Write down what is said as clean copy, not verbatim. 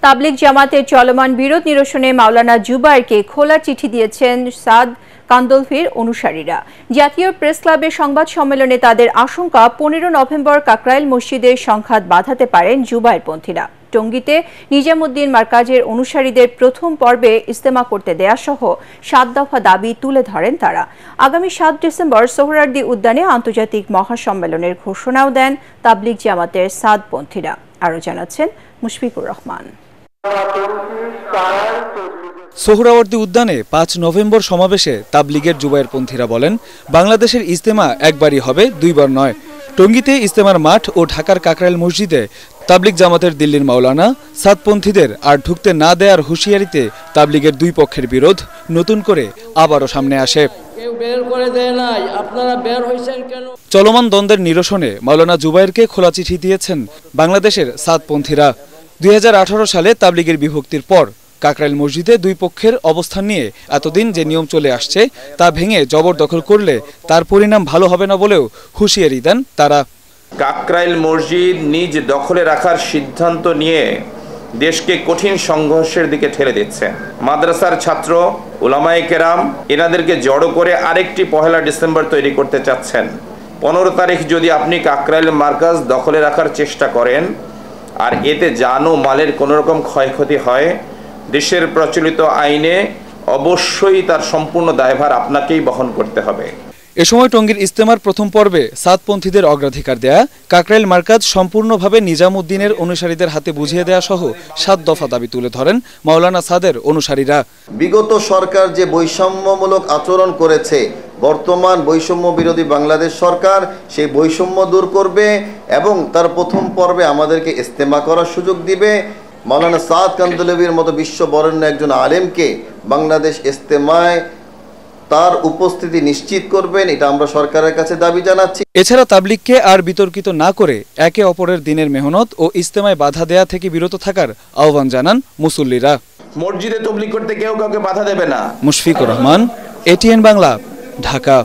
তাবলিগ জামাতের চলমান বিরোধ নিরসনে মাওলানা জুবায়েরকে খোলা চিঠি দিয়েছেন সাদ কান্দলভির অনুসারীরা। জাতীয় প্রেস ক্লাবের সংবাদ সম্মেলনে তাদের আশঙ্কা 15 নভেম্বর কাকরাইল মসজিদের সংঘাত বাধাতে পারেন জুবায়েরপন্থীরা। টঙ্গীতে নিজামুদ্দিন মার্কাজের অনুসারীদের প্রথম পর্বে ইজতেমা করতে দেয়া সহ 7 দফা দাবি তুলে ধরেন তারা। আগামী 7 ডিসেম্বর সোহরাওয়ার্দী উদ্যানে আন্তর্জাতিক মহাসম্মেলনের ঘোষণাও দেন তাবলিগ জামাতের সাদপন্থীরা। আরও জানাচ্ছেন মুশফিকুর রহমান। সোহরাওয়ার্দী উদ্যানে 5 নভেম্বর সমাবেশে তাবলিগের জুবায়েরপন্থীরা বলেন, বাংলাদেশের ইজতেমা একবারই হবে, দুইবার নয়। টঙ্গীতে ইজতেমার মাঠ ও ঢাকার কাকরাইল মসজিদে তাবলিগ জামাতের দিল্লির মাওলানা সাদপন্থীদের আর ঢুকতে না দেয়ার হুঁশিয়ারিতে তাবলিগের দুই পক্ষের বিরোধ নতুন করে আবারও সামনে আসে। চলমান দ্বন্দ্বের নিরসনে মাওলানা জুবায়েরকে খোলা চিঠি দিয়েছেন বাংলাদেশের সাদপন্থীরা। 2018 সালে তাবলিগের বিভক্তির পর কাকরাইল মসজিদে দুই পক্ষের অবস্থান নিয়ে এতদিন যে নিয়ম চলে আসছে তা ভেঙে জবরদখল করলে তার পরিণাম ভালো হবে না বলেও হুঁশিয়ারি দেন তারা। কাকরাইল মসজিদ নিজ দখলে রাখার সিদ্ধান্ত নিয়ে দেশকে কঠিন সংঘর্ষের দিকে ঠেলে দিচ্ছে। মাদ্রাসার ছাত্র, উলামায়ে কেরাম এনাদেরকে জড়ো করে আরেকটি 1 ডিসেম্বর তৈরি করতে চাচ্ছেন। 15 তারিখ যদি আপনি কাকরাইল মার্কাজ দখলে রাখার চেষ্টা করেন আর এতে জান ও মালের কোনো রকম ক্ষয়ক্ষতি হয়, দেশের প্রচলিত আইনে অবশ্যই তার সম্পূর্ণ দায়ভার আপনাকেই বহন করতে হবে। এ সময় টঙ্গীর ইজতেমার প্রথম পর্বে সাদপন্থীদের অগ্রাধিকার দেয়া, কাকরাইল মার্কাজ সম্পূর্ণভাবে নিজামুদ্দিনের অনুসারীদের হাতে বুঝিয়ে দেয়া সহ 7 দফা দাবি তুলে ধরেন মাওলানা সাদের অনুসারীরা। বিগত সরকার যে বৈষম্যমূলক আচরণ করেছে, বর্তমান বৈষম্য বিরোধী বাংলাদেশ সরকার সেই বৈষম্য দূর করবে এবং তার প্রথম পর্বে আমাদেরকে ইজতেমা করার সুযোগ দিবে। মাওলানা সাদ কান্দলভির মতো বিশ্ববরেণ্য একজন আলেমকে বাংলাদেশ ইজতেমায় তার উপস্থিতি নিশ্চিত করবেন, এটা আমরা সরকারের কাছে দাবি জানাচ্ছি। এছাড়া তাবলিগকে আর বিতর্কিত না করে একে অপরের দিনের মেহনত ও ইজতেমায় বাধা দেয়া থেকে বিরত থাকার আহ্বান জানান মুসল্লিরা। মসজিদে তাবলীগ করতে কেউ কাউকে বাধা দেবে না। মুশফিকুর রহমান, এটিএন বাংলা, ঢাকা।